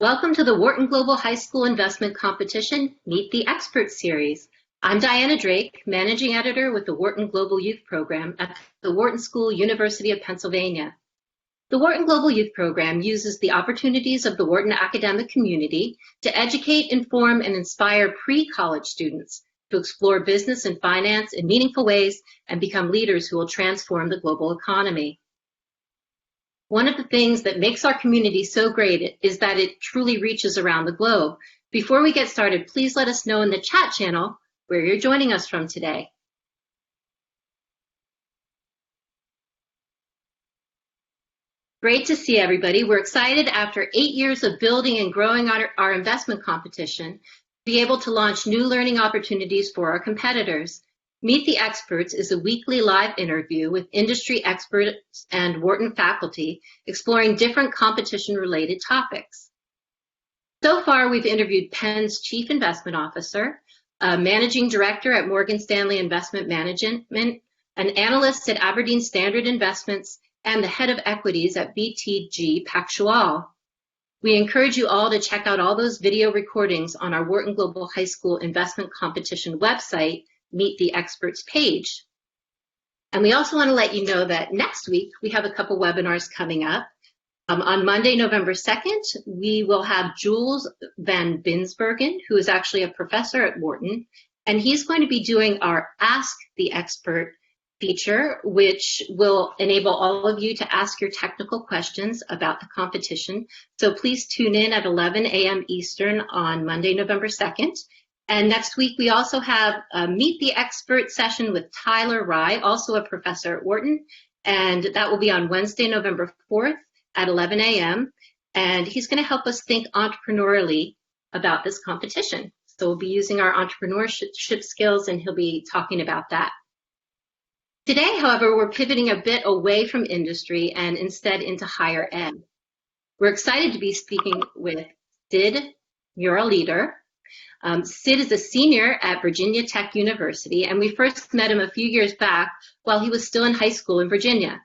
Welcome to the Wharton Global High School Investment Competition Meet the Experts series. I'm Diana Drake, Managing Editor with the Wharton Global Youth Program at the Wharton School, University of Pennsylvania. The Wharton Global Youth Program uses the opportunities of the Wharton academic community to educate, inform, and inspire pre-college students to explore business and finance in meaningful ways and become leaders who will transform the global economy. One of the things that makes our community so great is that it truly reaches around the globe. Before we get started, please let us know in the chat channel where you're joining us from today. Great to see everybody. We're excited after 8 years of building and growing our investment competition to be able to launch new learning opportunities for our competitors. Meet the Experts is a weekly live interview with industry experts and Wharton faculty exploring different competition-related topics. So far, we've interviewed Penn's Chief Investment Officer, a Managing Director at Morgan Stanley Investment Management, an analyst at Aberdeen Standard Investments, and the Head of Equities at BTG Pactual. We encourage you all to check out all those video recordings on our Wharton Global High School Investment Competition website, Meet the Experts page. And we also want to let you know that next week we have a couple webinars coming up. On Monday, November 2nd, we will have Jules Van Binsbergen, who is actually a professor at Wharton, and he's going to be doing our Ask the Expert feature, which will enable all of you to ask your technical questions about the competition. So please tune in at 11 a.m. Eastern on Monday, November 2nd. And next week, we also have a Meet the Expert session with Tyler Rye, also a professor at Wharton, and that will be on Wednesday, November 4th at 11 a.m. And he's going to help us think entrepreneurially about this competition. So we'll be using our entrepreneurship skills, and he'll be talking about that. Today, however, we're pivoting a bit away from industry and instead into higher ed. We're excited to be speaking with Sid Muralidhar. Sid is a senior at Virginia Tech University, and we first met him a few years back while he was still in high school in Virginia.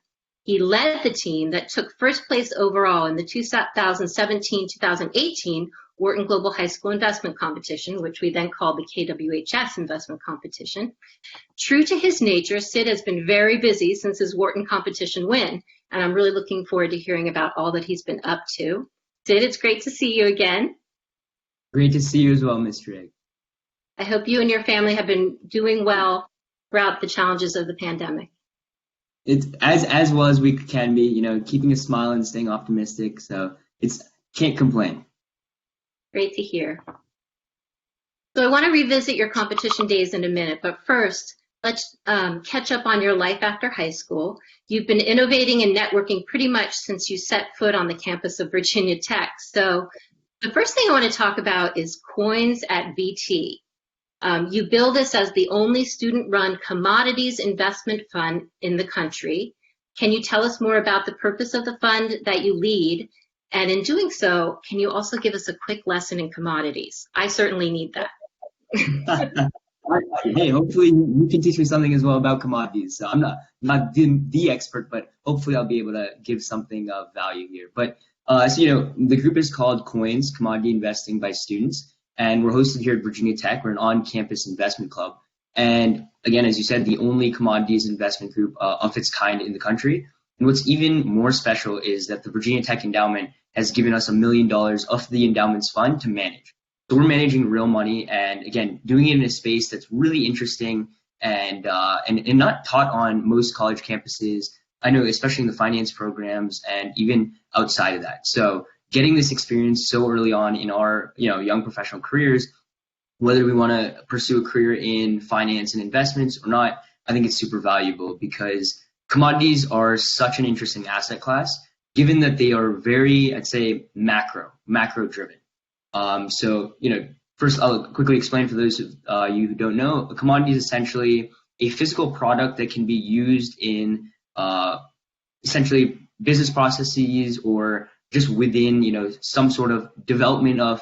He led the team that took first place overall in the 2017-2018 Wharton Global High School Investment Competition, which we then called the KWHS Investment Competition. True to his nature, Sid has been very busy since his Wharton competition win, and I'm really looking forward to hearing about all that he's been up to. Sid, it's great to see you again. Great to see you as well, Ms. Drake. I hope you and your family have been doing well throughout the challenges of the pandemic. It's as well as we can be, keeping a smile and staying optimistic. So can't complain. Great to hear. So I want to revisit your competition days in a minute, but first, let's catch up on your life after high school. You've been innovating and networking pretty much since you set foot on the campus of Virginia Tech. So the first thing I want to talk about is coins at VT. You build this as the only student-run commodities investment fund in the country. Can you tell us more about the purpose of the fund that you lead? And in doing so, can you also give us a quick lesson in commodities? I certainly need that. Hey, hopefully you can teach me something as well about commodities. So I'm not the expert, but hopefully I'll be able to give something of value here. But the group is called Coins, Commodity Investing by Students, and we're hosted here at Virginia Tech. We're an on-campus investment club. And again, as you said, the only commodities investment group of its kind in the country. And what's even more special is that the Virginia Tech Endowment has given us $1 million of the endowment's fund to manage. So we're managing real money, and again, doing it in a space that's really interesting and not taught on most college campuses. I know, especially in the finance programs and even outside of that. So getting this experience so early on in our young professional careers, whether we want to pursue a career in finance and investments or not, I think it's super valuable because commodities are such an interesting asset class, given that they are very, I'd say, macro driven. First I'll quickly explain for those of you who don't know, a commodity is essentially a physical product that can be used in essentially business processes or just within, some sort of development of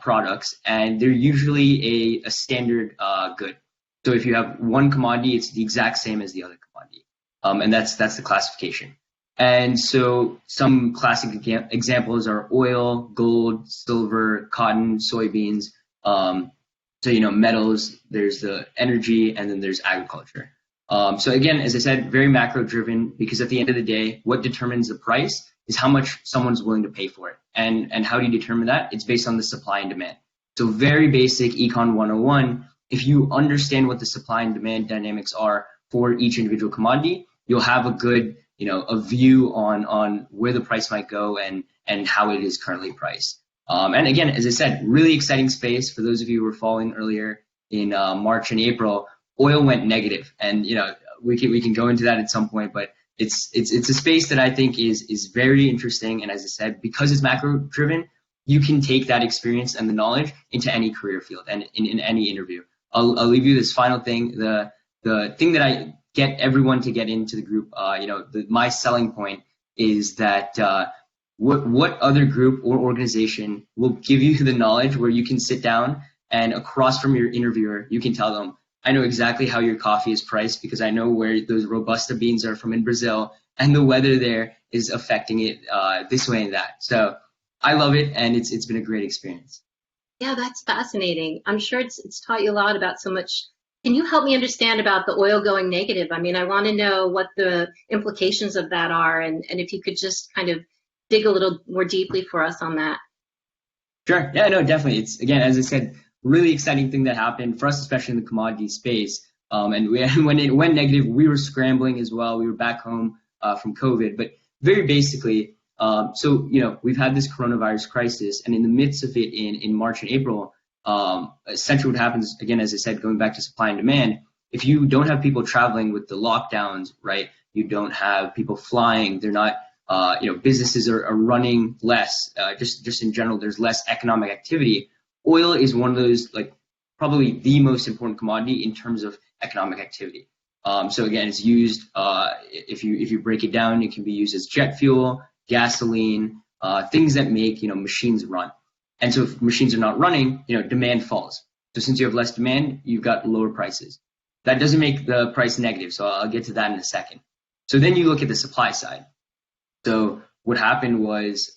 products, and they're usually a standard good. So if you have one commodity, it's the exact same as the other commodity, and that's the classification. And so some classic examples are oil, gold, silver, cotton, soybeans. So, metals, there's the energy, and then there's agriculture. So again, as I said, very macro driven, because at the end of the day, what determines the price is how much someone's willing to pay for it. And how do you determine that? It's based on the supply and demand. So very basic Econ 101. If you understand what the supply and demand dynamics are for each individual commodity, you'll have a good, a view on where the price might go and how it is currently priced. And again, as I said, really exciting space. For those of you who were following earlier in March and April, oil went negative, and we can go into that at some point. But it's a space that I think is very interesting. And as I said, because it's macro driven, you can take that experience and the knowledge into any career field and in any interview. I'll leave you this final thing. The thing that I get everyone to get into the group, my selling point is that what other group or organization will give you the knowledge where you can sit down and across from your interviewer, you can tell them, I know exactly how your coffee is priced because I know where those Robusta beans are from in Brazil, and the weather there is affecting it this way and that. So I love it, and it's been a great experience. Yeah, that's fascinating. I'm sure it's taught you a lot about so much. Can you help me understand about the oil going negative? I mean, I want to know what the implications of that are, and if you could just kind of dig a little more deeply for us on that. Sure. Yeah, no, definitely. It's, again, as I said, really exciting thing that happened for us, especially in the commodity space. And when it went negative, we were scrambling as well. We were back home from COVID. But very basically, so we've had this coronavirus crisis, and in the midst of it in March and April, essentially what happens, again, as I said, going back to supply and demand, if you don't have people traveling with the lockdowns, right, you don't have people flying, they're not, businesses are running less, just in general, there's less economic activity. Oil is one of those, like, probably the most important commodity in terms of economic activity. So again, it's used, if you break it down, it can be used as jet fuel, gasoline, things that make, machines run. And so if machines are not running, demand falls. So since you have less demand, you've got lower prices. That doesn't make the price negative, so I'll get to that in a second. So then you look at the supply side. So what happened was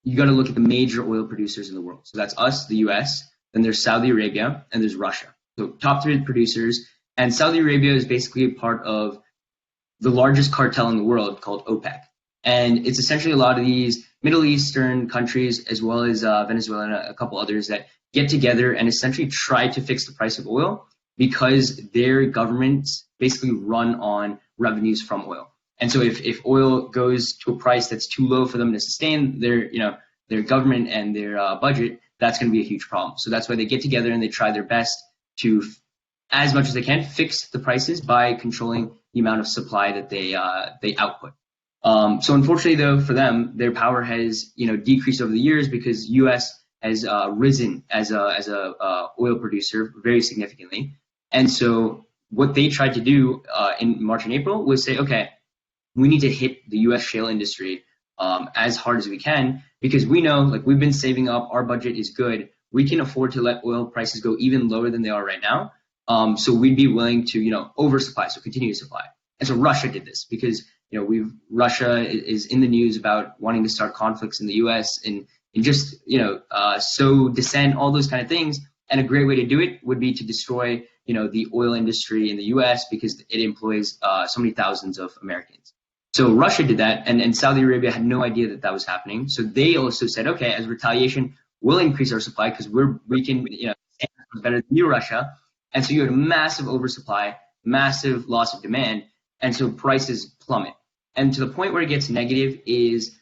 you got to look at the major oil producers in the world. So that's us, the US, then there's Saudi Arabia, and there's Russia. So top three producers. And Saudi Arabia is basically a part of the largest cartel in the world called OPEC. And it's essentially a lot of these Middle Eastern countries, as well as Venezuela and a couple others, that get together and essentially try to fix the price of oil because their governments basically run on revenues from oil. And so if oil goes to a price that's too low for them to sustain their government and their budget, that's going to be a huge problem. So that's why they get together and they try their best to, as much as they can, fix the prices by controlling the amount of supply that they output. So unfortunately, though, for them, their power has decreased over the years because U.S. has risen as a oil producer very significantly. And so what they tried to do in March and April was say, okay, we need to hit the U.S. shale industry as hard as we can because we know, like, we've been saving up, our budget is good, we can afford to let oil prices go even lower than they are right now. So we'd be willing to oversupply, so continue to supply. And so Russia did this because Russia is in the news about wanting to start conflicts in the U.S. and just sow dissent, all those kind of things. And a great way to do it would be to destroy the oil industry in the U.S. because it employs so many thousands of Americans. So Russia did that, and Saudi Arabia had no idea that was happening. So they also said, okay, as retaliation, we'll increase our supply because we can better than you, Russia. And so you had a massive oversupply, massive loss of demand, and so prices plummet. And to the point where it gets negative is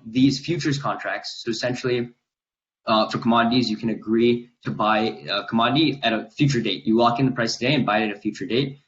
these futures contracts. So essentially, for commodities, you can agree to buy a commodity at a future date. You lock in the price today and buy it at a future date.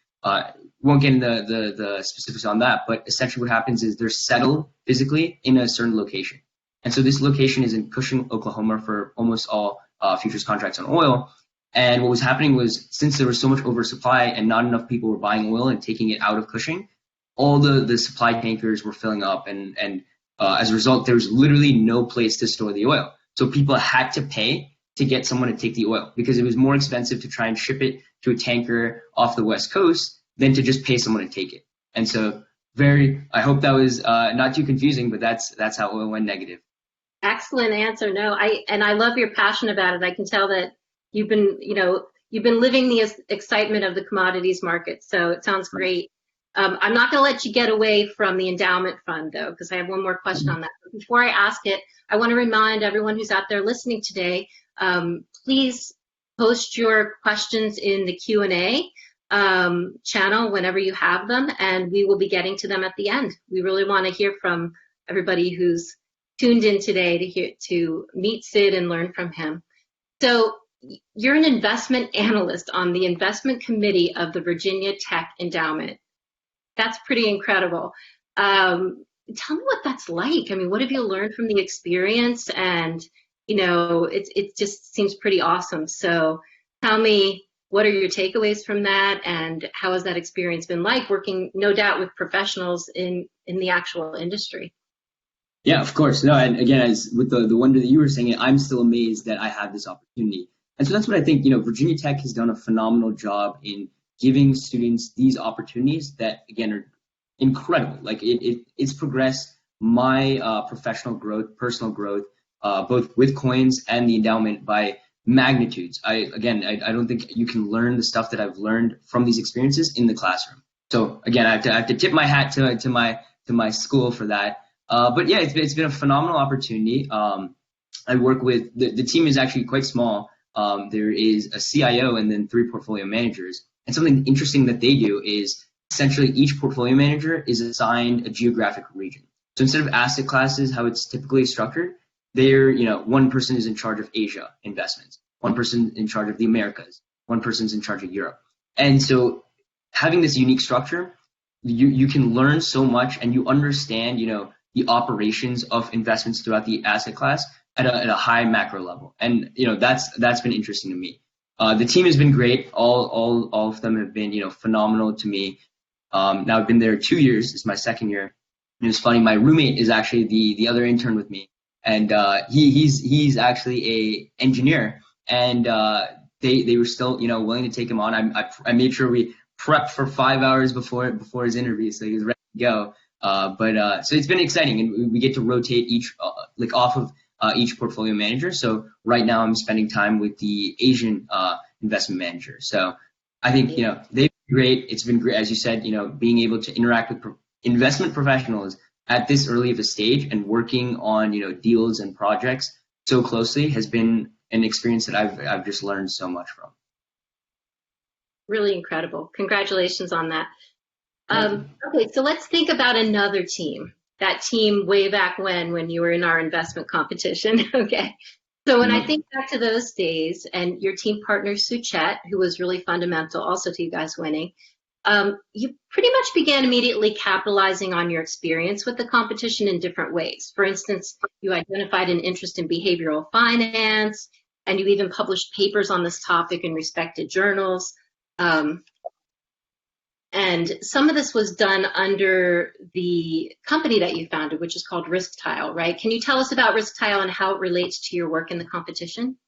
Won't get into the specifics on that, but essentially what happens is they're settled physically in a certain location. And so this location is in Cushing, Oklahoma for almost all futures contracts on oil. And what was happening was, since there was so much oversupply and not enough people were buying oil and taking it out of Cushing, all the supply tankers were filling up. And as a result, there was literally no place to store the oil. So people had to pay to get someone to take the oil because it was more expensive to try and ship it to a tanker off the West Coast than to just pay someone to take it. And so I hope that was not too confusing, but that's how it went negative. Excellent answer. No, I love your passion about it. I can tell that you've been living the excitement of the commodities market. So it sounds great. I'm not going to let you get away from the endowment fund though, because I have one more question on that. But before I ask it, I want to remind everyone who's out there listening today, please post your questions in the Q&A channel whenever you have them, and we will be getting to them at the end. We really want to hear from everybody who's tuned in today to meet Sid and learn from him. So you're an investment analyst on the investment committee of the Virginia Tech Endowment. That's pretty incredible. Tell me what that's like. I mean, what have you learned from the experience? And it just seems pretty awesome. So tell me, what are your takeaways from that, and how has that experience been like, working no doubt with professionals in the actual industry? Yeah, of course. No, and again, as with the wonder that you were saying, I'm still amazed that I have this opportunity. And so that's what I think, Virginia Tech has done a phenomenal job in giving students these opportunities that, again, are incredible. Like it's progressed my professional growth, personal growth, both with coins and the endowment by magnitudes. I don't think you can learn the stuff that I've learned from these experiences in the classroom. So again, I have to tip my hat to my school for that. But yeah, it's been a phenomenal opportunity. I work with the team is actually quite small. There is a CIO and then 3 portfolio managers. And something interesting that they do is essentially each portfolio manager is assigned a geographic region. So instead of asset classes, how it's typically structured, one person is in charge of Asia investments, one person in charge of the Americas, one person's in charge of Europe. And so having this unique structure, you can learn so much, and you understand, the operations of investments throughout the asset class at a high macro level. And, that's been interesting to me. The team has been great. All of them have been, phenomenal to me. Now I've been there 2 years. It's my second year. And it was funny. My roommate is actually the other intern with me. And he's actually a engineer, and they were still willing to take him on. I made sure we prepped for 5 hours before his interview, so he was ready to go. So it's been exciting, and we get to rotate each off of each portfolio manager. So right now I'm spending time with the Asian investment manager. So I think they've been great. It's been great, as you said, being able to interact with investment professionals at this early of a stage and working on deals and projects so closely has been an experience that I've just learned so much from. Really incredible. Congratulations on that. Okay, so let's think about another team. That team way back when you were in our investment competition. Okay. So when I think back to those days, and your team partner Suchet, who was really fundamental also to you guys winning, you pretty much began immediately capitalizing on your experience with the competition in different ways. For instance, you identified an interest in behavioral finance, and you even published papers on this topic in respected journals. And some of this was done under the company that you founded, which is called RiskTile, right? Can you tell us about RiskTile and how it relates to your work in the competition?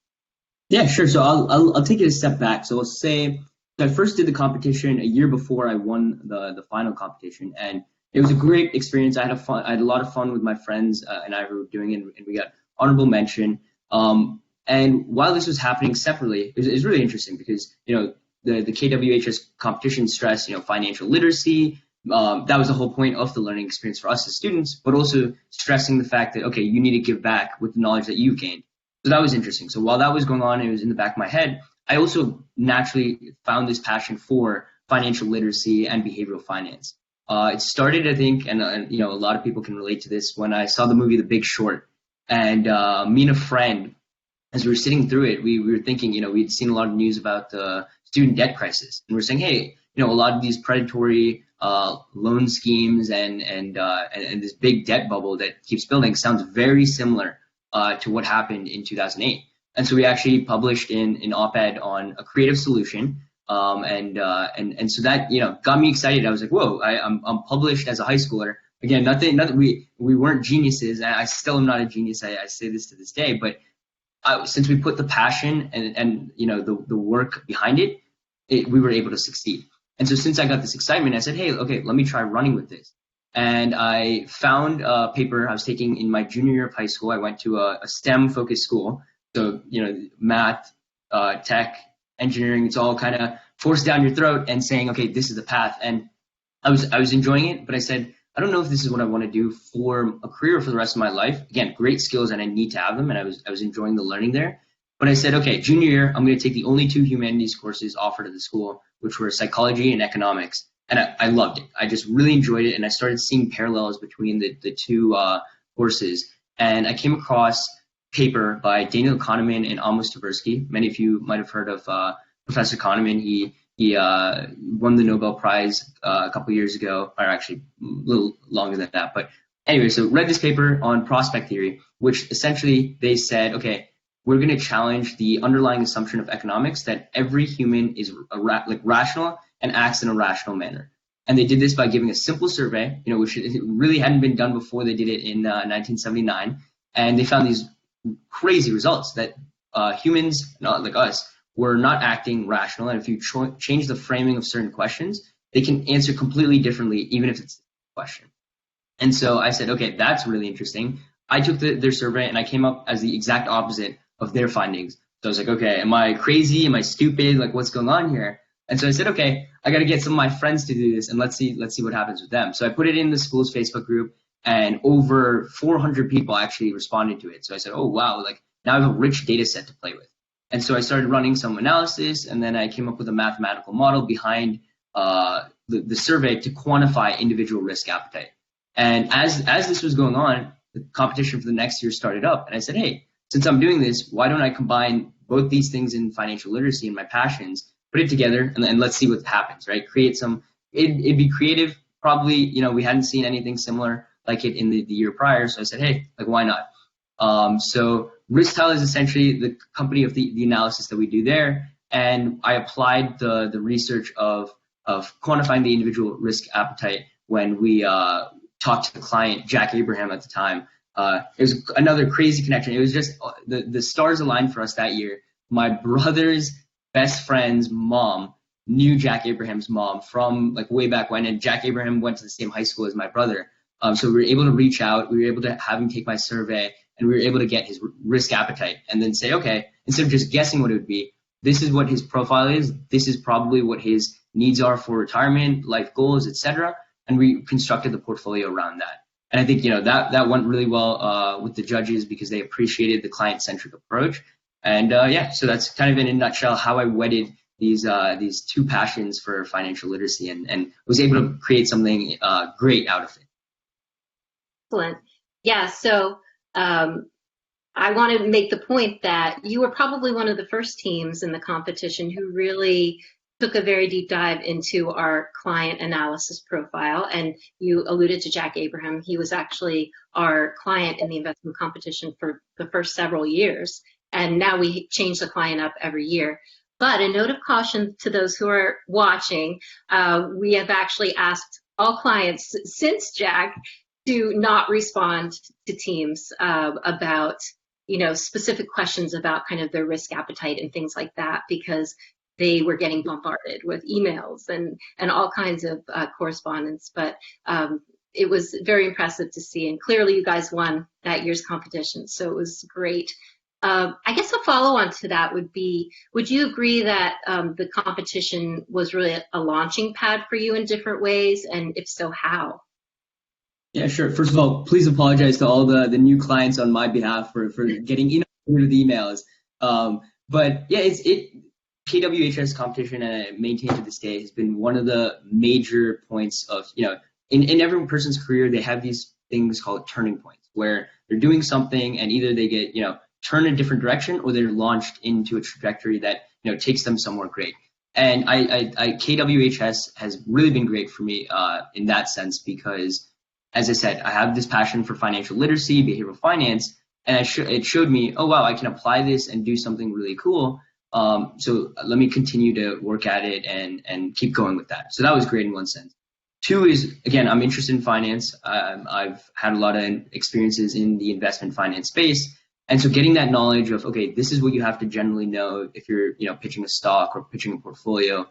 Yeah, sure. So I'll take it a step back. So I'll say I first did the competition a year before I won the final competition, and it was a great experience. I had a lot of fun with my friends and I were doing it, and we got honorable mention. And while this was happening separately, it was really interesting because the KWHS competition stressed financial literacy. That was the whole point of the learning experience for us as students, but also stressing the fact that okay, you need to give back with the knowledge that you've gained. So that was interesting. So while that was going on, it was in the back of my head. I also naturally found this passion for financial literacy and behavioral finance. It started, I think, and a lot of people can relate to this, when I saw the movie The Big Short, and me and a friend, as we were sitting through it, we were thinking, we'd seen a lot of news about the student debt crisis, and we're saying, hey, a lot of these predatory loan schemes and this big debt bubble that keeps building sounds very similar to what happened in 2008. And so we actually published an op-ed on a creative solution, and so that got me excited. I was like, whoa, I'm published as a high schooler. Again, nothing. We weren't geniuses. I still am not a genius. I say this to this day, but since we put the passion and the work behind it, we were able to succeed. And so since I got this excitement, I said, hey, okay, let me try running with this. And I found a paper I was taking in my junior year of high school. I went to a STEM-focused school, so math, tech, engineering. It's all kind of forced down your throat and saying, okay, this is the path. And I was enjoying it, but I said, I don't know if this is what I want to do for a career for the rest of my life. Again, great skills and I need to have them, and I was enjoying the learning there. But I said, okay, junior year, I'm going to take the only two humanities courses offered at the school, which were psychology and economics. And I loved it. I just really enjoyed it, and I started seeing parallels between the two courses. And I came across a paper by Daniel Kahneman and Amos Tversky. Many of you might have heard of Professor Kahneman. He won the Nobel Prize a couple years ago, or actually a little longer than that. But anyway, so read this paper on prospect theory, which essentially they said, okay, we're going to challenge the underlying assumption of economics that every human is rational and acts in a rational manner. And they did this by giving a simple survey, which really hadn't been done before. They did it in 1979, and they found these crazy results that humans, not like us, were not acting rational. And if you change the framing of certain questions, they can answer completely differently, even if it's a question. And so I said, okay, that's really interesting. I took their survey and I came up as the exact opposite of their findings. So I was like, okay, am I crazy? Am I stupid? Like, what's going on here? And so I said, okay, I got to get some of my friends to do this, and let's see what happens with them. So I put it in the school's Facebook group, and over 400 people actually responded to it. So I said, oh, wow, like now I have a rich data set to play with. And so I started running some analysis, and then I came up with a mathematical model behind the survey to quantify individual risk appetite. And as this was going on, the competition for the next year started up. And I said, hey, since I'm doing this, why don't I combine both these things in financial literacy and my passions, put it together, and let's see what happens, right? Create some, it'd be creative. Probably, we hadn't seen anything similar like it in the year prior. So I said, hey, like, why not? So RiskTile is essentially the company of the analysis that we do there. And I applied the research of quantifying the individual risk appetite when we talked to the client, Jack Abraham at the time. It was another crazy connection. It was just the stars aligned for us that year. My brother's best friend's mom knew Jack Abraham's mom from like way back when, and Jack Abraham went to the same high school as my brother. So we were able to reach out. We were able to have him take my survey, and we were able to get his risk appetite and then say, okay, instead of just guessing what it would be, this is what his profile is. This is probably what his needs are for retirement, life goals, etc. And we constructed the portfolio around that. And I think, that went really well with the judges because they appreciated the client-centric approach. And so that's kind of in a nutshell how I wedded these two passions for financial literacy and was able to create something great out of it. Excellent. Yeah, so I want to make the point that you were probably one of the first teams in the competition who really took a very deep dive into our client analysis profile. And you alluded to Jack Abraham. He was actually our client in the investment competition for the first several years. And now we change the client up every year. But a note of caution to those who are watching, we have actually asked all clients since Jack to not respond to teams about, specific questions about kind of their risk appetite and things like that, because they were getting bombarded with emails and all kinds of correspondence. But it was very impressive to see. And clearly you guys won that year's competition. So it was great. I guess a follow-on to that would be, would you agree that the competition was really a launching pad for you in different ways? And if so, how? Yeah, sure. First of all, please apologize to all the new clients on my behalf for getting the emails. But yeah, KWHS competition, and I maintain to this day, has been one of the major points of, in every person's career, they have these things called turning points where they're doing something and either they get, turn in a different direction or they're launched into a trajectory that, takes them somewhere great. And KWHS has really been great for me in that sense because, as I said, I have this passion for financial literacy, behavioral finance, and it showed me, oh, wow, I can apply this and do something really cool. So let me continue to work at it and keep going with that. So that was great in one sense. Two is, again, I'm interested in finance. I've had a lot of experiences in the investment finance space. And so getting that knowledge of, okay, this is what you have to generally know if you're, pitching a stock or pitching a portfolio.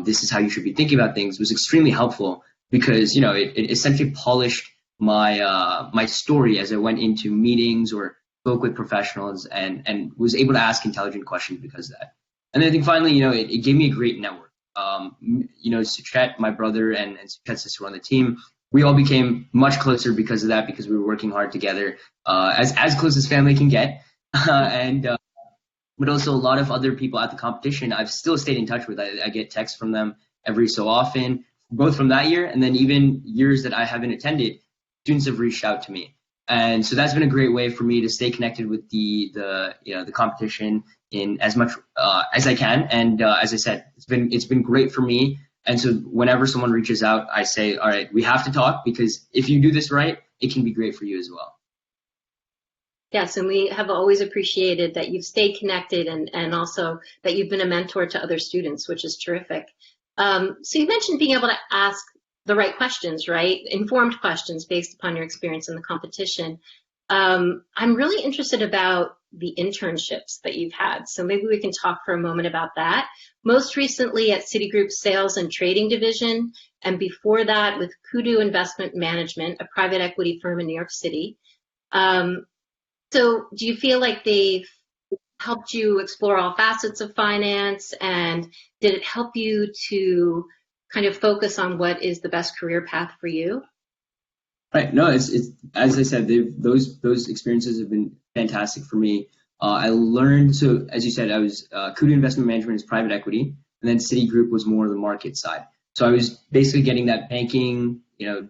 This is how you should be thinking about things was extremely helpful because, it essentially polished my story as I went into meetings or spoke with professionals and was able to ask intelligent questions because of that. And then I think finally, it gave me a great network. Suchet, my brother, and Suchet's sister on the team, we all became much closer because of that, because we were working hard together, as close as family can get. But also a lot of other people at the competition I've still stayed in touch with. I get texts from them every so often, both from that year and then even years that I haven't attended. Students have reached out to me. And so that's been a great way for me to stay connected with the competition in as much as I can. And as I said, it's been great for me. And so whenever someone reaches out, I say, all right, we have to talk, because if you do this right, it can be great for you as well. Yes, and we have always appreciated that you've stayed connected and also that you've been a mentor to other students, which is terrific. So you mentioned being able to ask the right questions, right? Informed questions based upon your experience in the competition. I'm really interested about the internships that you've had. So maybe we can talk for a moment about that. Most recently at Citigroup's Sales and Trading Division, and before that with Kudu Investment Management, a private equity firm in New York City. So do you feel like they've helped you explore all facets of finance, and did it help you to kind of focus on what is the best career path for you? Right. No, it's as I said, those experiences have been fantastic for me. I learned, so as you said, I was Kudu Investment Management is private equity, and then Citigroup was more the market side. So I was basically getting that banking,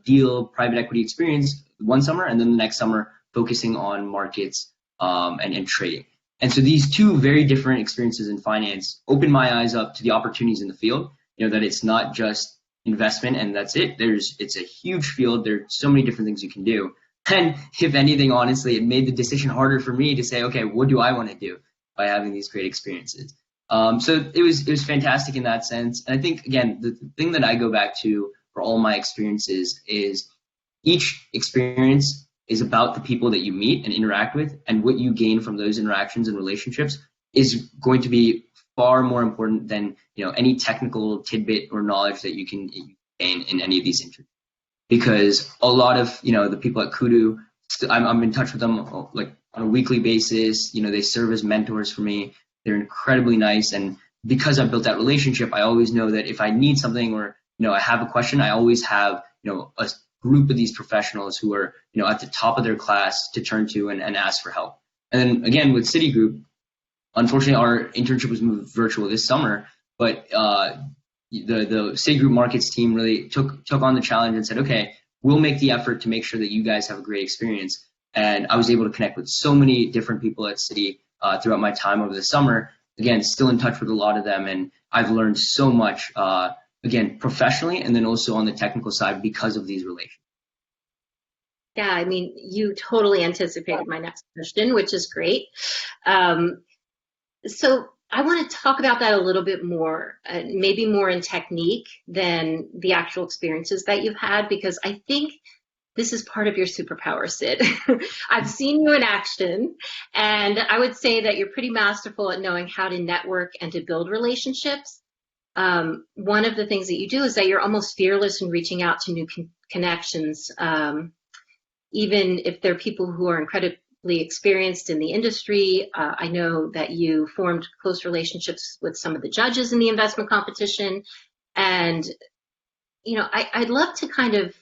deal, private equity experience one summer, and then the next summer focusing on markets and trading. And so these two very different experiences in finance opened my eyes up to the opportunities in the field. That it's not just investment and that's it. It's a huge field. There are so many different things you can do. And if anything, honestly, it made the decision harder for me to say, okay, what do I want to do by having these great experiences? So it was fantastic in that sense. And I think, again, the thing that I go back to for all my experiences is each experience is about the people that you meet and interact with, and what you gain from those interactions and relationships is going to be far more important than any technical tidbit or knowledge that you can gain in any of these interviews. Because a lot of the people at Kudu, I'm in touch with them like on a weekly basis. They serve as mentors for me. They're incredibly nice, and because I've built that relationship, I always know that if I need something or I have a question, I always have a group of these professionals who are at the top of their class to turn to and ask for help. And then again with Citigroup, unfortunately our internship was moved virtual this summer, but the Citigroup markets team really took on the challenge and said, okay, we'll make the effort to make sure that you guys have a great experience. And I was able to connect with so many different people at Citi throughout my time over the summer. Again, still in touch with a lot of them, and I've learned so much, again, professionally and then also on the technical side because of these relations. Yeah, I mean, you totally anticipated my next question, which is great. So I want to talk about that a little bit more, maybe more in technique than the actual experiences that you've had, because I think this is part of your superpower, Sid. I've seen you in action, and I would say that you're pretty masterful at knowing how to network and to build relationships. One of the things that you do is that you're almost fearless in reaching out to new connections, even if they're people who are incredibly experienced in the industry. I know that you formed close relationships with some of the judges in the investment competition. And, I'd love to kind of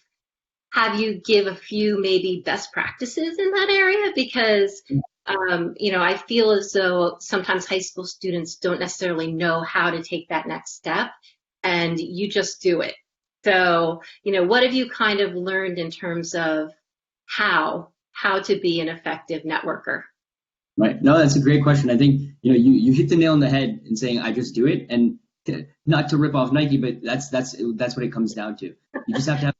have you give a few maybe best practices in that area, because, I feel as though sometimes high school students don't necessarily know how to take that next step, and you just do it. So, what have you kind of learned in terms of how to be an effective networker? Right. No, that's a great question. I think, you hit the nail on the head in saying, I just do it. And not to rip off Nike, but that's what it comes down to. You just have to have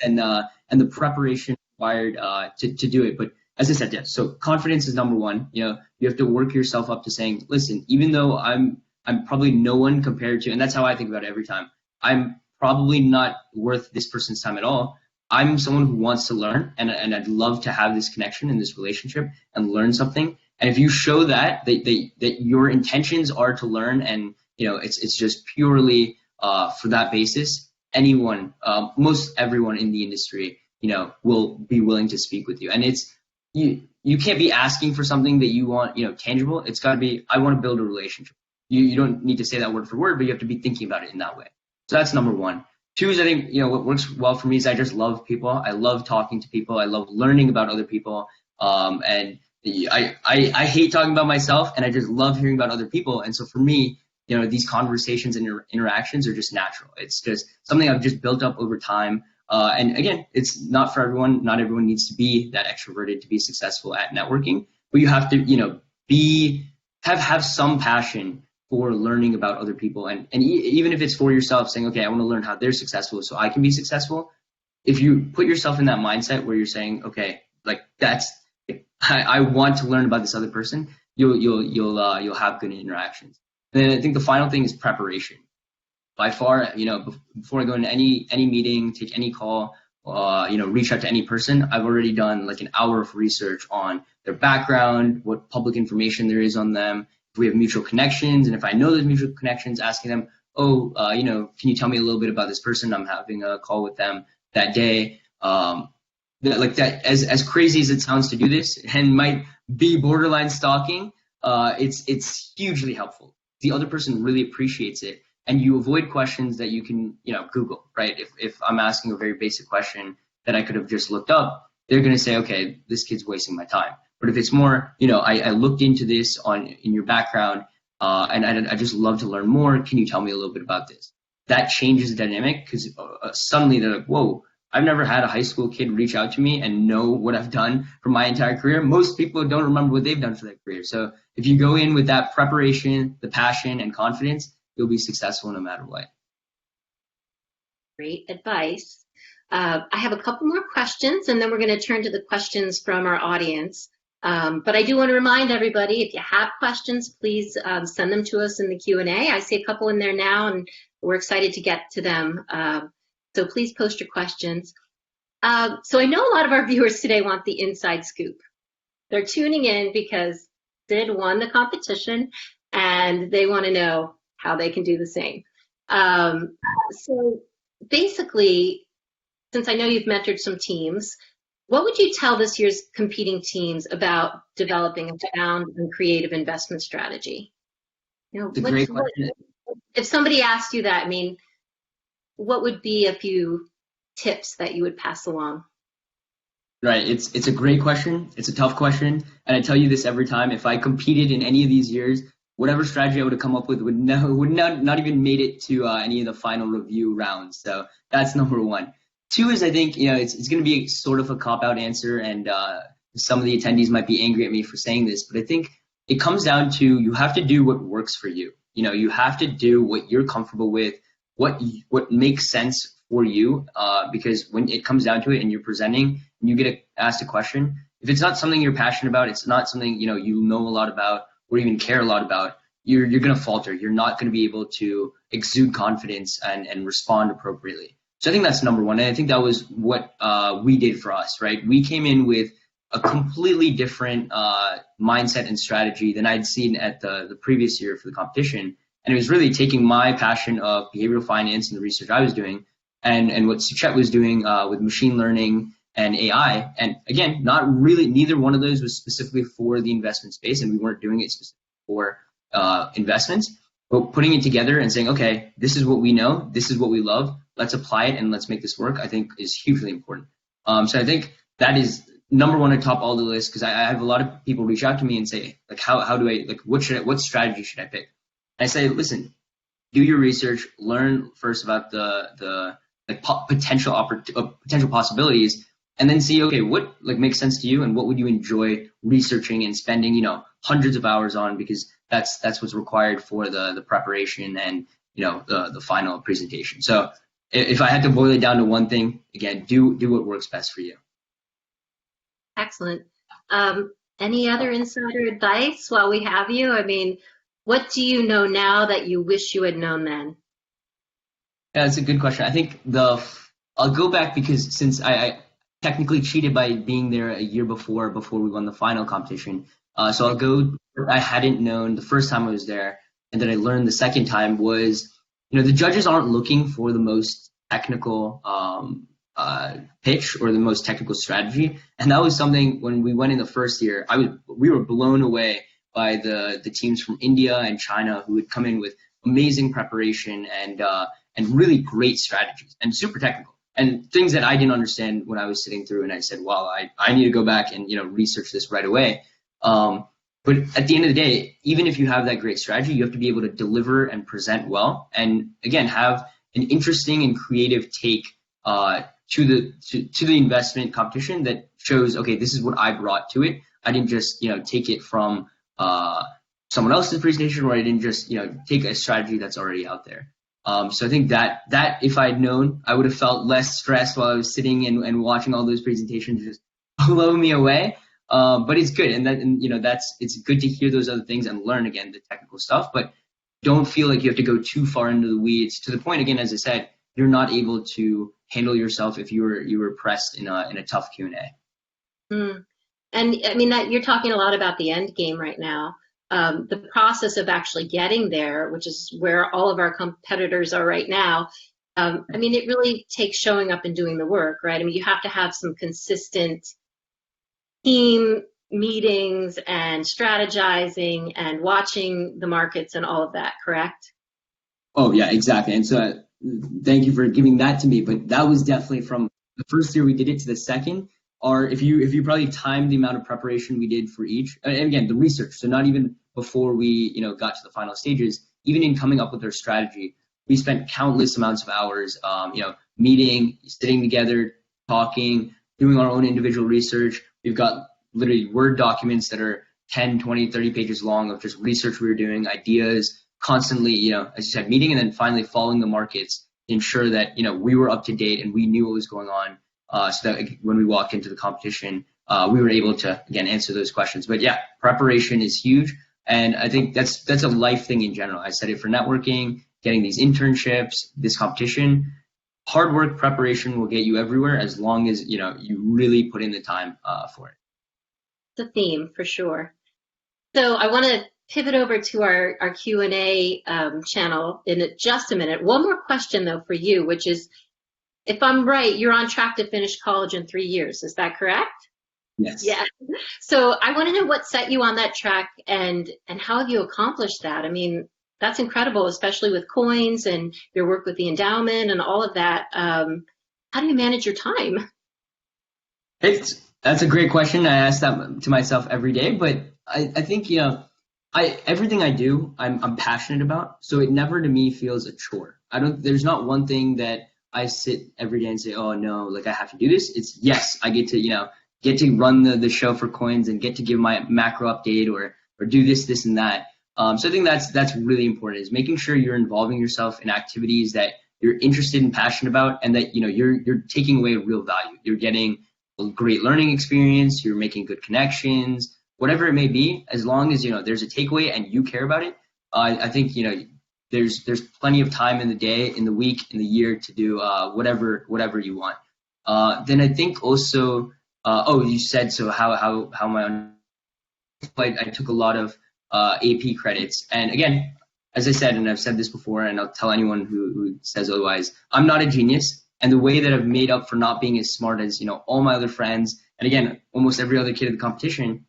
and the preparation required to do it. But as I said, yeah, so confidence is number one. You have to work yourself up to saying, listen, even though I'm probably no one compared to, and that's how I think about it every time, I'm probably not worth this person's time at all. I'm someone who wants to learn, and I'd love to have this connection and this relationship and learn something. And if you show that your intentions are to learn, and it's just purely for that basis, anyone, most everyone in the industry, will be willing to speak with you. And you can't be asking for something that you want, tangible. It's got to be, I want to build a relationship. You don't need to say that word for word, but you have to be thinking about it in that way. So that's number one. Two is, I think, what works well for me is I just love people. I love talking to people. I love learning about other people. And I hate talking about myself, and I just love hearing about other people. And so for me, these conversations and interactions are just natural. It's just something I've just built up over time. And again, it's not for everyone. Not everyone needs to be that extroverted to be successful at networking, but you have to, have some passion for learning about other people. And even if it's for yourself, saying, okay, I want to learn how they're successful so I can be successful. If you put yourself in that mindset where you're saying, okay, like I want to learn about this other person, you'll have good interactions. And then I think the final thing is preparation. By far, before I go into any meeting, take any call, reach out to any person, I've already done like an hour of research on their background, what public information there is on them, if we have mutual connections, and if I know those mutual connections, asking them, can you tell me a little bit about this person? I'm having a call with them that day. As crazy as it sounds to do this, and might be borderline stalking, it's hugely helpful. The other person really appreciates it, and you avoid questions that you can, Google, right? If I'm asking a very basic question that I could have just looked up, they're going to say, okay, this kid's wasting my time. But if it's more, I looked into this in your background, and I just love to learn more. Can you tell me a little bit about this? That changes the dynamic, because suddenly they're like, whoa, I've never had a high school kid reach out to me and know what I've done for my entire career. Most people don't remember what they've done for their career. So if you go in with that preparation, the passion, and confidence, you'll be successful no matter what. Great advice. I have a couple more questions, and then we're going to turn to the questions from our audience. But I do want to remind everybody, if you have questions, please send them to us in the Q&A. I see a couple in there now, and we're excited to get to them. So please post your questions. So I know a lot of our viewers today want the inside scoop. They're tuning in because Sid won the competition, and they want to know how they can do the same. So basically, since I know you've mentored some teams, what would you tell this year's competing teams about developing a sound and creative investment strategy? It's a great question. If somebody asked you that, what would be a few tips that you would pass along? Right. It's a great question. It's a tough question. And I tell you this every time. If I competed in any of these years, whatever strategy I would have come up with would not even made it to any of the final review rounds. So that's number one. Two is, I think, it's going to be sort of a cop-out answer, and some of the attendees might be angry at me for saying this, but I think it comes down to, you have to do what works for you. You have to do what you're comfortable with, what makes sense for you, because when it comes down to it and you're presenting and you get asked a question, if it's not something you're passionate about, it's not something you know a lot about or even care a lot about, you're going to falter. You're not going to be able to exude confidence and respond appropriately. So I think that's number one. And I think that was what we did for us, right? We came in with a completely different mindset and strategy than I'd seen at the previous year for the competition. And it was really taking my passion of behavioral finance and the research I was doing and what Suchet was doing with machine learning and AI. And again, neither one of those was specifically for the investment space, and we weren't doing it specifically for investments, but putting it together and saying, okay, this is what we know, this is what we love, let's apply it and let's make this work, I think is hugely important. So I think that is number one atop all the list, because I have a lot of people reach out to me and say, like, how do I, like, what strategy should I pick? And I say, listen, do your research, learn first about the potential possibilities, and then see, okay, what makes sense to you and what would you enjoy researching and spending, hundreds of hours on, because that's what's required for the preparation and, the final presentation. So if I had to boil it down to one thing, again, do what works best for you. Excellent. Any other insider advice while we have you? What do you know now that you wish you had known then? Yeah, that's a good question. I think I'll go back, because since I technically cheated by being there a year before we won the final competition. So I'll go, I hadn't known the first time I was there, and then I learned the second time was, the judges aren't looking for the most technical pitch or the most technical strategy. And that was something when we went in the first year, we were blown away by the teams from India and China who would come in with amazing preparation and really great strategies and super technical and things that I didn't understand when I was sitting through. And I said, wow, I need to go back and research this right away. But at the end of the day, even if you have that great strategy, you have to be able to deliver and present well, and again have an interesting and creative take to the investment competition that shows, okay, this is what I brought to it. I didn't just take it from someone else's presentation, or I didn't just take a strategy that's already out there. So I think that if I'd known, I would have felt less stressed while I was sitting and watching all those presentations just blow me away. But it's good, and it's good to hear those other things and learn again the technical stuff. But don't feel like you have to go too far into the weeds to the point, again, as I said, you're not able to handle yourself if you were pressed in a tough Q&A. And I mean that you're talking a lot about the end game right now. The process of actually getting there, which is where all of our competitors are right now. I mean, it really takes showing up and doing the work, right? I mean, you have to have some consistent team meetings and strategizing and watching the markets and all of that, correct? Oh yeah, exactly. And so thank you for giving that to me. But that was definitely from the first year we did it to the second. Or if you probably timed the amount of preparation we did for each, and again, the research, so not even before we got to the final stages, even in coming up with our strategy, we spent countless amounts of hours meeting, sitting together, talking, doing our own individual research. We've got literally Word documents that are 10, 20, 30 pages long of just research we were doing, ideas, constantly, as you said, meeting, and then finally following the markets to ensure that we were up to date and we knew what was going on. So that when we walked into the competition, we were able to, again, answer those questions. But yeah, preparation is huge. And I think that's a life thing in general. I said it for networking, getting these internships, this competition. Hard work, preparation will get you everywhere as long as, you really put in the time for it. It's a theme for sure. So I want to pivot over to our Q&A channel in just a minute. One more question, though, for you, which is, if I'm right, you're on track to finish college in 3 years. Is that correct? Yes. Yeah. So I want to know what set you on that track and how have you accomplished that? I mean, that's incredible, especially with coins and your work with the endowment and all of that. How do you manage your time? That's a great question. I ask that to myself every day, but I think, everything I do, I'm passionate about. So it never to me feels a chore. There's not one thing that I sit every day and say, oh no, like I have to do this. It's yes, I get to run the show for coins and get to give my macro update or do this and that. So I think that's really important, is making sure you're involving yourself in activities that you're interested and passionate about, and that you're taking away real value. You're getting a great learning experience, you're making good connections, whatever it may be, as long as there's a takeaway and you care about it. I think there's plenty of time in the day, in the week, in the year to do whatever you want. Then I think also, you said, so how am I on? I took a lot of AP credits, and again, as I said, and I've said this before, and I'll tell anyone who says otherwise, I'm not a genius, and the way that I've made up for not being as smart as all my other friends, and again, almost every other kid in the competition,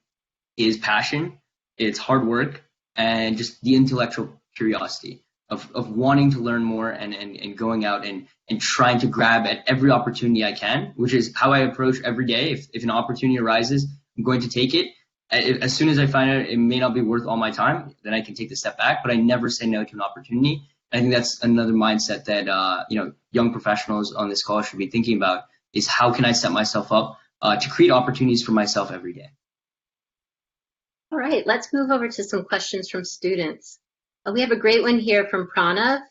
is passion, it's hard work, and just the intellectual curiosity of wanting to learn more and going out and trying to grab at every opportunity I can, which is how I approach every day. If an opportunity arises, I'm going to take it. As soon as I find out it may not be worth all my time, then I can take the step back, but I never say no to an opportunity. I think that's another mindset that young professionals on this call should be thinking about, is how can I set myself up to create opportunities for myself every day. All right, let's move over to some questions from students. We have a great one here from Pranav.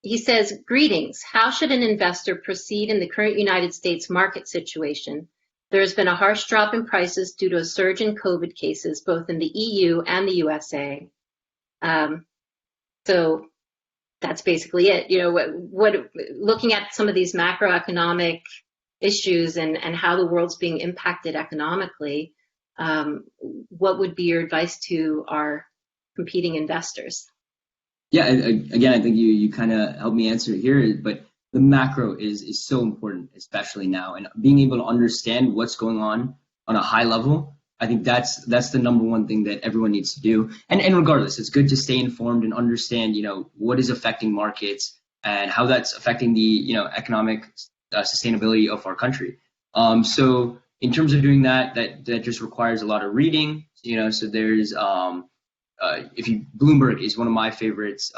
He says, greetings. How should an investor proceed in the current United States market situation? There has been a harsh drop in prices due to a surge in COVID cases, both in the EU and the USA. So that's basically it. Looking at some of these macroeconomic issues and how the world's being impacted economically, what would be your advice to our competing investors? Yeah, again, I think you kind of helped me answer it here, but the macro is so important, especially now, and being able to understand what's going on a high level. I think that's the number one thing that everyone needs to do. And regardless, it's good to stay informed and understand, what is affecting markets and how that's affecting the, economic sustainability of our country. So in terms of doing that just requires a lot of reading, so there's, Bloomberg is one of my favorites.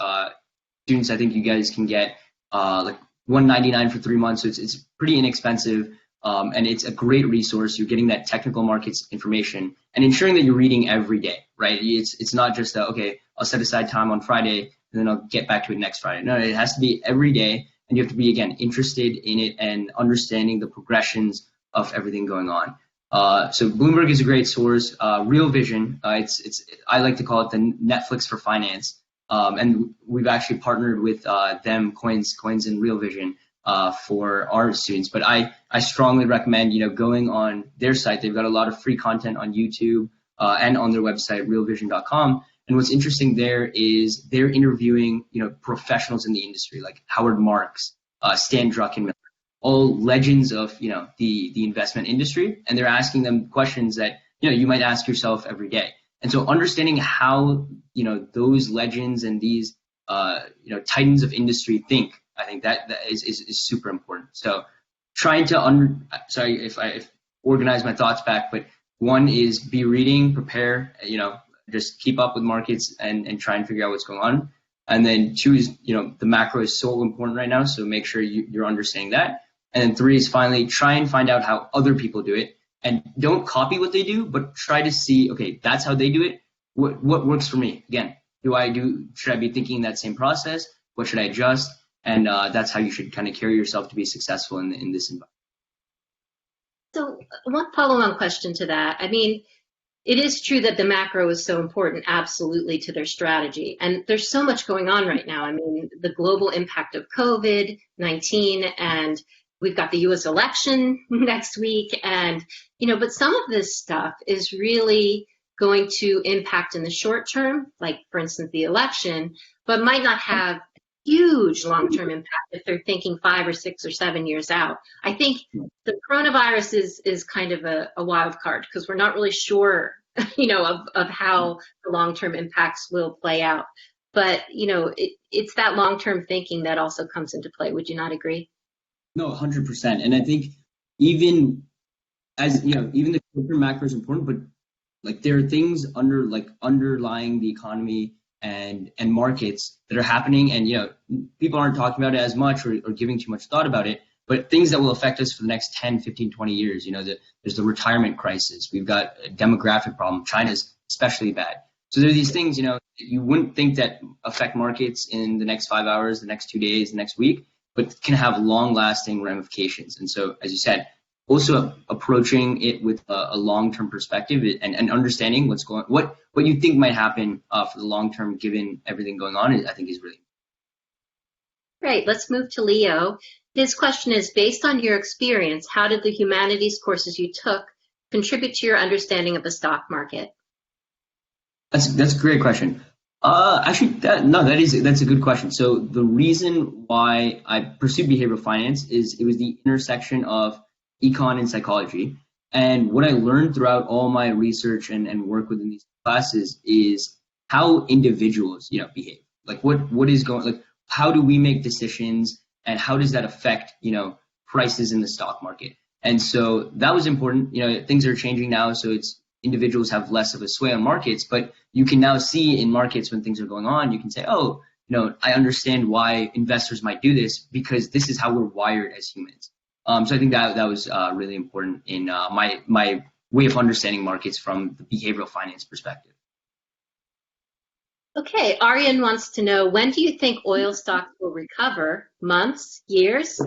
Students, I think you guys can get like $1.99 for 3 months, so it's pretty inexpensive. And it's a great resource. You're getting that technical markets information and ensuring that you're reading every day, right? It's not just okay, I'll set aside time on Friday and then I'll get back to it next Friday. No, it has to be every day, and you have to be, again, interested in it and understanding the progressions of everything going on. So Bloomberg is a great source. Real Vision, I like to call it the Netflix for finance. And we've actually partnered with them, Coins and Real Vision, for our students. But I strongly recommend, going on their site. They've got a lot of free content on YouTube and on their website, realvision.com. And what's interesting there is they're interviewing, professionals in the industry like Howard Marks, Stan Druckenmiller, all legends of, the investment industry. And they're asking them questions that, you might ask yourself every day. And so understanding how, those legends and these, titans of industry think, I think that is super important. So trying to sorry if I organize my thoughts back, but one is be reading, prepare, just keep up with markets and try and figure out what's going on. And then 2 is, the macro is so important right now, so make sure you're understanding that. And then 3 is finally try and find out how other people do it, and don't copy what they do, but try to see, okay, that's how they do it. What works for me? Again, should I be thinking that same process? What should I adjust? And that's how you should kind of carry yourself to be successful in this environment. So one follow-on question to that. I mean, it is true that the macro is so important, absolutely, to their strategy. And there's so much going on right now. I mean, the global impact of COVID-19, and we've got the US election next week. And, but some of this stuff is really going to impact in the short term, like, for instance, the election, but might not have huge long-term impact if they're thinking 5 or 6 or 7 years out. I think the coronavirus is kind of a wild card because we're not really sure, of how the long-term impacts will play out. But, it's that long-term thinking that also comes into play. Would you not agree? No, 100%. And I think even the short-term macro is important, but like there are things underlying the economy and markets that are happening, and people aren't talking about it as much or giving too much thought about it, but things that will affect us for the next 10, 15, 20 years. There's the retirement crisis. We've got a demographic problem. China's especially bad. So there are these things, you wouldn't think that affect markets in the next 5 hours, the next 2 days, the next week, but can have long-lasting ramifications. And so, as you said, also approaching it with a long-term perspective and understanding what you think might happen for the long term, given everything going on, I think is really important. Great. Let's move to Leo. His question is, based on your experience, how did the humanities courses you took contribute to your understanding of the stock market? That's a great question. Actually, that's a good question. So the reason why I pursued behavioral finance is it was the intersection of econ and psychology. And what I learned throughout all my research and work within these classes is how individuals, behave. Like what is going, like how do we make decisions, and how does that affect, prices in the stock market? And so that was important. Things are changing now, so it's individuals have less of a sway on markets, but you can now see in markets when things are going on, you can say, oh, I understand why investors might do this because this is how we're wired as humans. So I think that was really important in my way of understanding markets from the behavioral finance perspective. Okay, Aryan wants to know, when do you think oil stocks will recover? Months, years?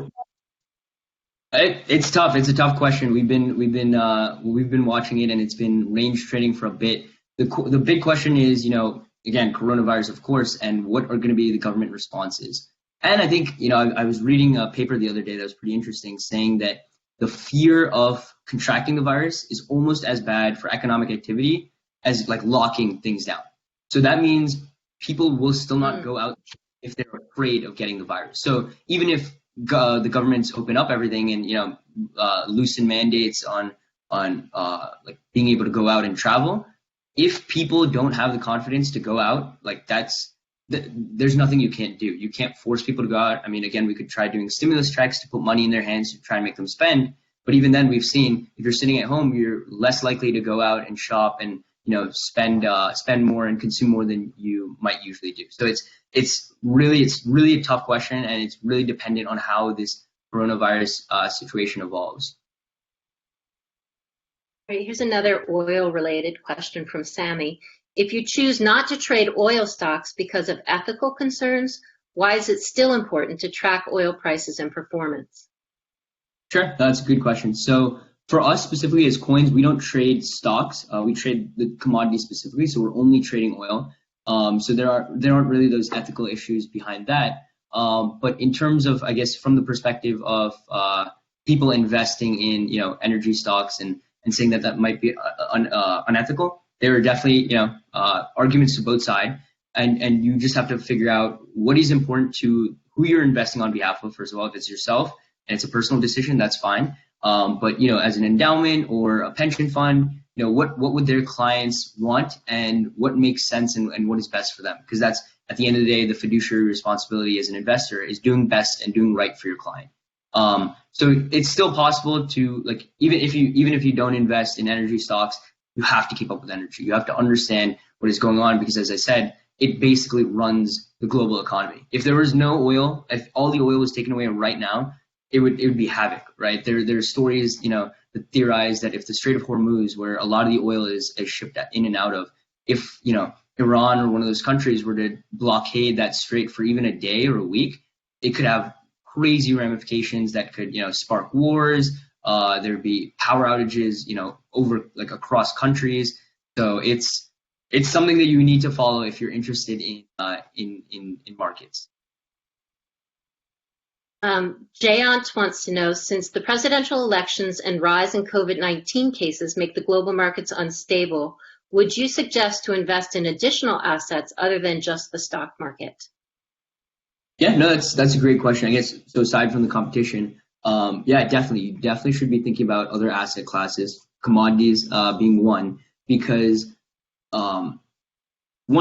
It's tough. It's a tough question. We've been watching it, and it's been range trading for a bit. The big question is, again, coronavirus, of course, and what are going to be the government responses. And I think, I was reading a paper the other day that was pretty interesting, saying that the fear of contracting the virus is almost as bad for economic activity as like locking things down. So that means people will still not go out if they're afraid of getting the virus. So even if the governments open up everything and loosen mandates on like being able to go out and travel, if people don't have the confidence to go out, like there's nothing you can't do. You can't force people to go out. I mean, again, we could try doing stimulus checks to put money in their hands to try and make them spend. But even then, we've seen if you're sitting at home, you're less likely to go out and shop and spend more and consume more than you might usually do. So it's really a tough question, and it's really dependent on how this coronavirus situation evolves. All right, here's another oil-related question from Sammy. If you choose not to trade oil stocks because of ethical concerns, why is it still important to track oil prices and performance? Sure, that's a good question. So for us specifically as Coins, we don't trade stocks. We trade the commodity specifically, so we're only trading oil. So there aren't really those ethical issues behind that. But in terms of, I guess, from the perspective of people investing in energy stocks and saying that might be unethical, there are definitely arguments to both sides, and you just have to figure out what is important to who you're investing on behalf of. First of all, if it's yourself and it's a personal decision, that's fine. But as an endowment or a pension fund, what would their clients want and what makes sense and what is best for them? Because that's at the end of the day, the fiduciary responsibility as an investor is doing best and doing right for your client. So it's still possible to, like, even if you don't invest in energy stocks, you have to keep up with energy. You have to understand what is going on because, as I said, it basically runs the global economy. If there was no oil, if all the oil was taken away right now, it would be havoc, right? There are stories, that theorize that if the Strait of Hormuz, where a lot of the oil is shipped in and out of, if Iran or one of those countries were to blockade that strait for even a day or a week, it could have crazy ramifications that could spark wars. There'd be power outages, over like across countries. So it's something that you need to follow if you're interested in markets. Jayant wants to know, since the presidential elections and rise in COVID-19 cases make the global markets unstable, would you suggest to invest in additional assets other than just the stock market? Yeah, no, that's a great question. I guess so. Aside from the competition, definitely, you definitely should be thinking about other asset classes, commodities being one, because one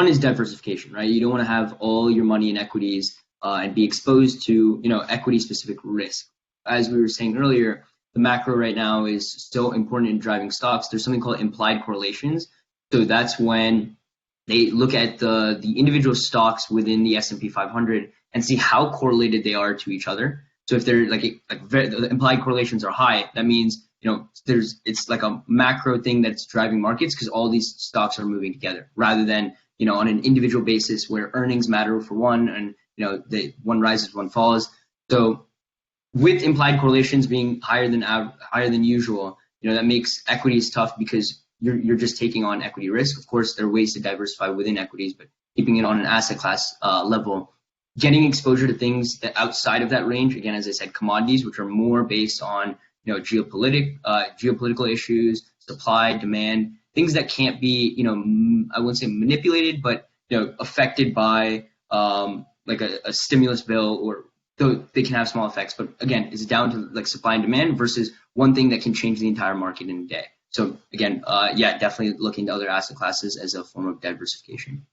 is diversification, right? You don't want to have all your money in equities and be exposed to equity-specific risk. As we were saying earlier, the macro right now is so important in driving stocks. There's something called implied correlations. So that's when they look at the individual stocks within the S&P 500 and see how correlated they are to each other. So if they're the implied correlations are high, that means it's like a macro thing that's driving markets because all these stocks are moving together, rather than on an individual basis where earnings matter for one and one rises, one falls. So with implied correlations being higher than usual, that makes equities tough because you're just taking on equity risk. Of course, there are ways to diversify within equities, but keeping it on an asset class level, getting exposure to things that outside of that range, again, as I said, commodities, which are more based on geopolitical issues, supply, demand, things that can't be I wouldn't say manipulated, but affected by like a stimulus bill, or though they can have small effects. But again, it's down to like supply and demand versus one thing that can change the entire market in a day. So again, definitely looking to other asset classes as a form of diversification.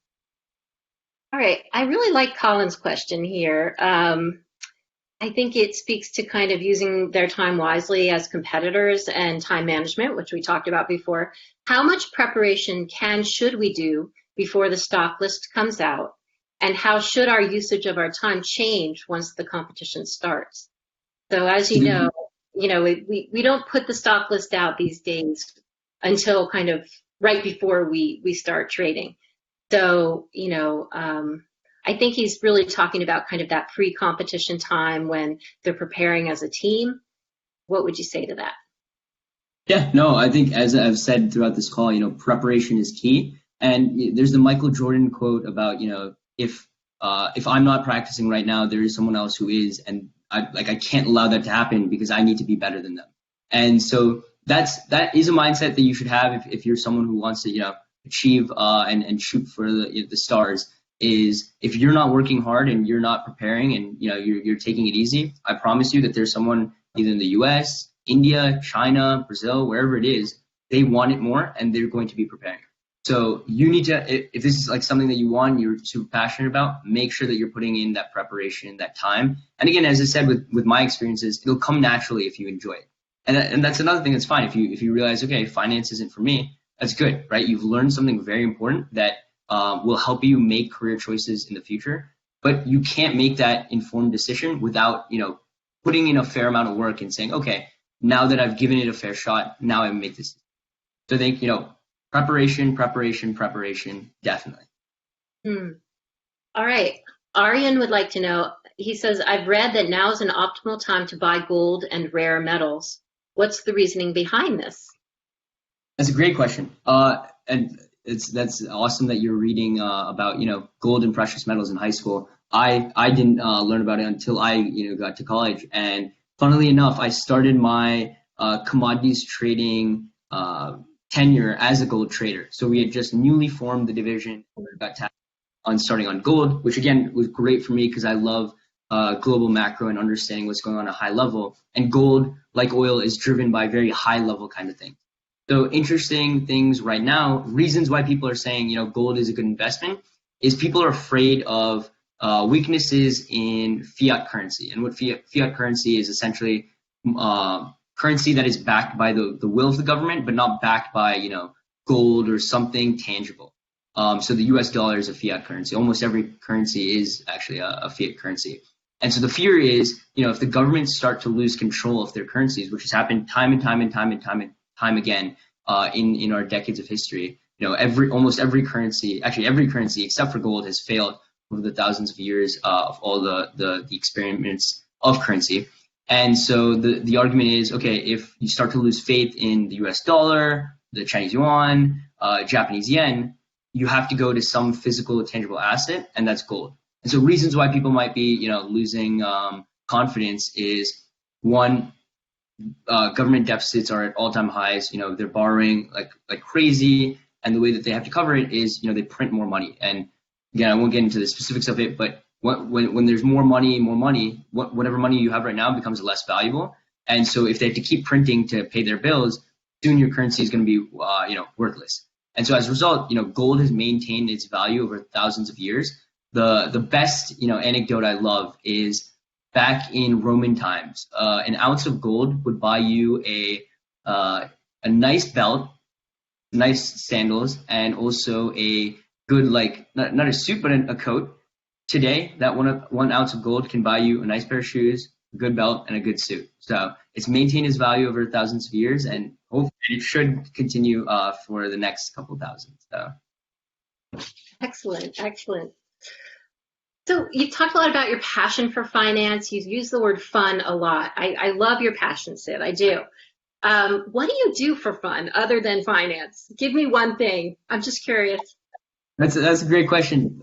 All right. I really like Colin's question here. I think it speaks to kind of using their time wisely as competitors and time management, which we talked about before. How much preparation should we do before the stock list comes out? And how should our usage of our time change once the competition starts? So as you know, we don't put the stock list out these days until kind of right before we start trading. So, I think he's really talking about kind of that pre-competition time when they're preparing as a team. What would you say to that? Yeah, no, I think as I've said throughout this call, preparation is key. And there's the Michael Jordan quote about, if I'm not practicing right now, there is someone else who is, and I can't allow that to happen because I need to be better than them. And so that is a mindset that you should have if you're someone who wants to, achieve and shoot for the stars. is if you're not working hard and you're not preparing and you're taking it easy, I promise you that there's someone either in the US, India, China, Brazil, wherever it is, they want it more and they're going to be preparing. So you need to, if this is like something that you want, you're super passionate about, make sure that you're putting in that preparation, that time. And again, as I said, with my experiences, it'll come naturally if you enjoy it. And that's another thing that's fine. If you realize, okay, finance isn't for me, that's good, right? You've learned something very important that will help you make career choices in the future. But you can't make that informed decision without, putting in a fair amount of work and saying, okay, now that I've given it a fair shot, now I make this. So I think, preparation, definitely. All right. Aryan would like to know, he says, I've read that now is an optimal time to buy gold and rare metals. What's the reasoning behind this? That's a great question. And that's awesome that you're reading about, gold and precious metals in high school. I didn't learn about it until I, got to college. And funnily enough, I started my commodities trading tenure as a gold trader. So we had just newly formed the division, got tapped on starting on gold, which again was great for me because I love global macro and understanding what's going on at a high level. And gold, like oil, is driven by very high level kind of things. So interesting things right now, reasons why people are saying, gold is a good investment is people are afraid of weaknesses in fiat currency. And what fiat currency is essentially currency that is backed by the will of the government, but not backed by, gold or something tangible. So the US dollar is a fiat currency. Almost every currency is actually a fiat currency. And so the fear is, if the governments start to lose control of their currencies, which has happened time and time again in our decades of history, almost every currency except for gold has failed over the thousands of years of all the experiments of currency. And so the argument is, okay, if you start to lose faith in the US dollar, the Chinese yuan, Japanese yen, you have to go to some physical tangible asset, and that's gold. And so reasons why people might be, losing confidence is one, government deficits are at all-time highs. They're borrowing like crazy, and the way that they have to cover it is, they print more money. And again, I won't get into the specifics of it, but when there's more money, whatever money you have right now becomes less valuable. And so if they have to keep printing to pay their bills, soon your currency is going to be, worthless. And so as a result, gold has maintained its value over thousands of years. The best, anecdote I love is back in Roman times, an ounce of gold would buy you a nice belt, nice sandals, and also a good, not a suit, but a coat. Today, that one ounce of gold can buy you a nice pair of shoes, a good belt, and a good suit. So it's maintained its value over thousands of years, and hopefully it should continue for the next couple thousand. So. Excellent. So you've talked a lot about your passion for finance. You've used the word fun a lot. I love your passion, Sid. I do. What do you do for fun other than finance? Give me one thing. I'm just curious. That's a great question.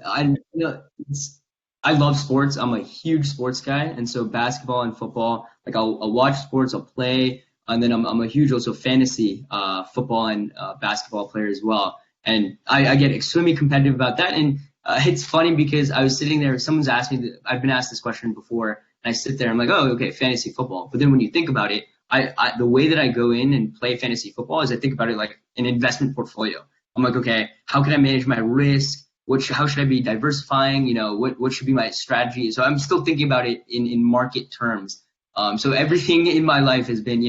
I love sports. I'm a huge sports guy, and so basketball and football. I'll watch sports, I'll play, and then I'm a huge also fantasy football and basketball player as well. And I get extremely competitive about that. And it's funny because I was sitting there. Someone's asked me. I've been asked this question before, and I sit there. I'm like, oh, okay, fantasy football. But then when you think about it, the way that I go in and play fantasy football is I think about it like an investment portfolio. I'm like, okay, how can I manage my risk? How should I be diversifying? What should be my strategy? So I'm still thinking about it in market terms. So everything in my life has been,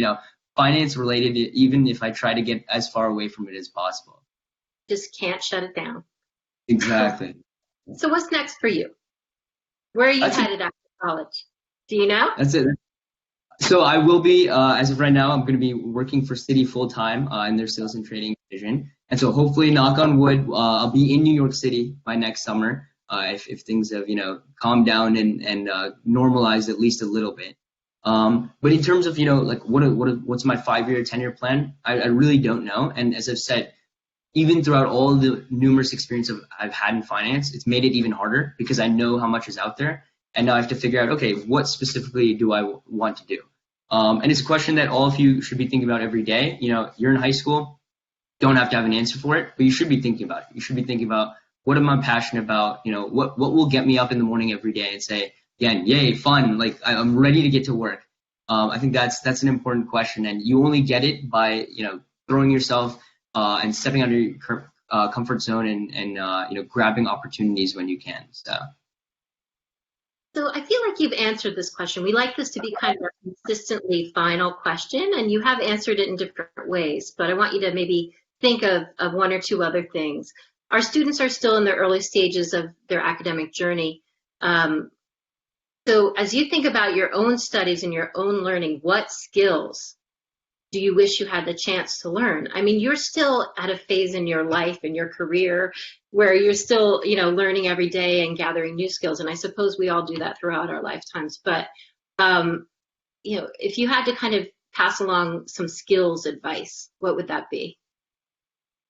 finance related, even if I try to get as far away from it as possible. Just can't shut it down. Exactly. So what's next for you? Where are you headed after college? Do you know? That's it. So I will be, as of right now, I'm going to be working for Citi full time in their sales and trading division. And so hopefully, knock on wood, I'll be in New York City by next summer if things have, calmed down and normalized at least a little bit. But in terms of, what's my 5-year, 10-year plan, I really don't know. And as I've said, even throughout all the numerous experiences I've had in finance, it's made it even harder because I know how much is out there. And now I have to figure out, okay, what specifically do I want to do? And it's a question that all of you should be thinking about every day. You're in high school, don't have to have an answer for it, but you should be thinking about it. You should be thinking about what am I passionate about? What will get me up in the morning every day and say, again, yay, fun, like I'm ready to get to work. I think that's an important question, and you only get it by throwing yourself and stepping out of your comfort zone and grabbing opportunities when you can. So I feel like you've answered this question. We like this to be kind of a consistently final question, and you have answered it in different ways, but I want you to maybe think of one or two other things. Our students are still in the early stages of their academic journey. So as you think about your own studies and your own learning, what skills do you wish you had the chance to learn? I mean, you're still at a phase in your life and your career where you're still, learning every day and gathering new skills. And I suppose we all do that throughout our lifetimes. But, if you had to kind of pass along some skills advice, what would that be?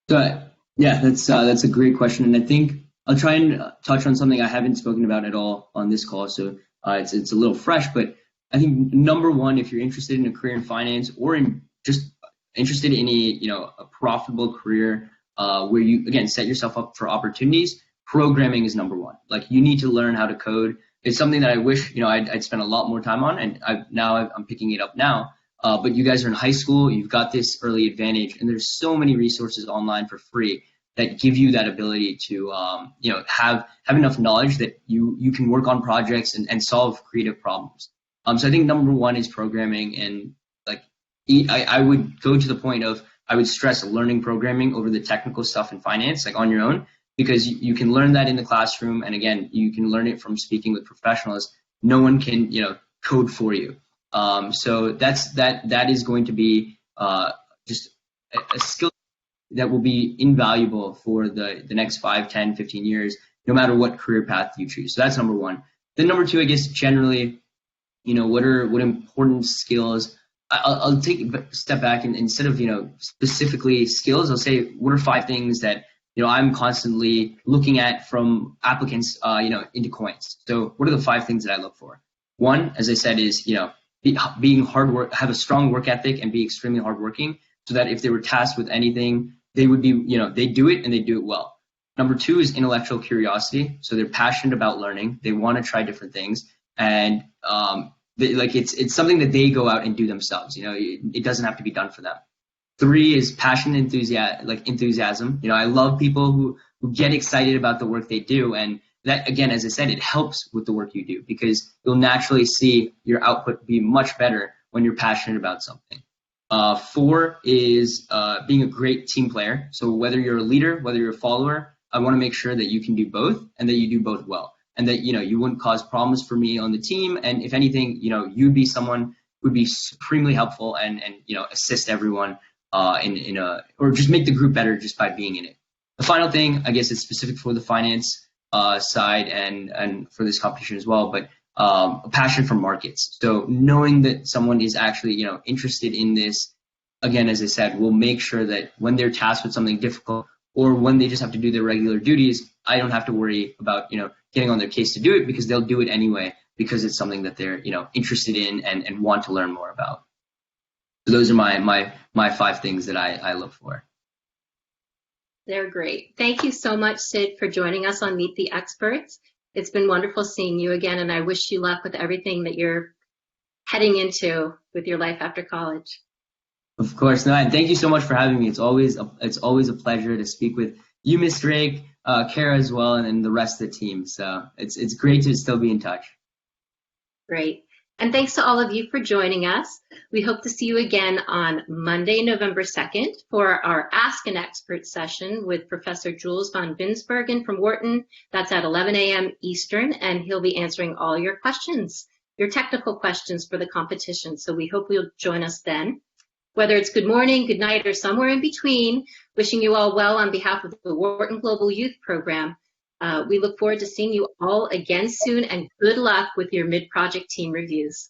So, yeah, that's a great question. And I think I'll try and touch on something I haven't spoken about at all on this call. So it's a little fresh, but I think number one, if you're interested in a career in finance or in just interested in a profitable career where you, again, set yourself up for opportunities, programming is number one. Like, you need to learn how to code. It's something that I wish, I'd spent a lot more time on, and I'm picking it up now. But you guys are in high school, you've got this early advantage, and there's so many resources online for free that give you that ability to, have enough knowledge that you can work on projects and solve creative problems. So I think number one is programming, and I would go to the point of, I would stress learning programming over the technical stuff in finance, like on your own, because you can learn that in the classroom. And again, you can learn it from speaking with professionals. No one can, code for you. So that is going to be just a skill that will be invaluable for the next 5, 10, 15 years, no matter what career path you choose. So that's number one. Then number two, I guess, generally, what important skills. I'll take a step back, and instead of specifically skills, I'll say what are 5 things that I'm constantly looking at from applicants into coins. So what are the 5 things that I look for? One, as I said, is being have a strong work ethic and be extremely hardworking, so that if they were tasked with anything, they would be they do it and they do it well. Number 2 is intellectual curiosity. So they're passionate about learning. They want to try different things, and it's something that they go out and do themselves. It doesn't have to be done for them. 3 is passion, enthusiasm. I love people who get excited about the work they do, and that, again, as I said, it helps with the work you do, because you'll naturally see your output be much better when you're passionate about something. 4 is being a great team player. So whether you're a leader, whether you're a follower, I want to make sure that you can do both and that you do both well. And that, you wouldn't cause problems for me on the team. And if anything, you'd be someone who would be supremely helpful and assist everyone or just make the group better just by being in it. The final thing, I guess, is specific for the finance side and for this competition as well, but a passion for markets. So knowing that someone is actually, interested in this, again, as I said, will make sure that when they're tasked with something difficult or when they just have to do their regular duties, I don't have to worry about, getting on their case to do it, because they'll do it anyway, because it's something that they're, interested in and want to learn more about. So those are my 5 things that I look for. They're great. Thank you so much, Sid, for joining us on Meet the Experts. It's been wonderful seeing you again, and I wish you luck with everything that you're heading into with your life after college. Of course, no, and thank you so much for having me. It's always a pleasure to speak with you, Miss Drake, Kara as well, and the rest of the team. So it's great to still be in touch. Great. And thanks to all of you for joining us. We hope to see you again on Monday, November 2nd for our Ask an Expert session with Professor Jules von Binsbergen from Wharton. That's at 11 a.m. Eastern, and he'll be answering all your questions, your technical questions for the competition. So we hope you'll join us then. Whether it's good morning, good night, or somewhere in between, wishing you all well on behalf of the Wharton Global Youth Program. We look forward to seeing you all again soon, and good luck with your mid-project team reviews.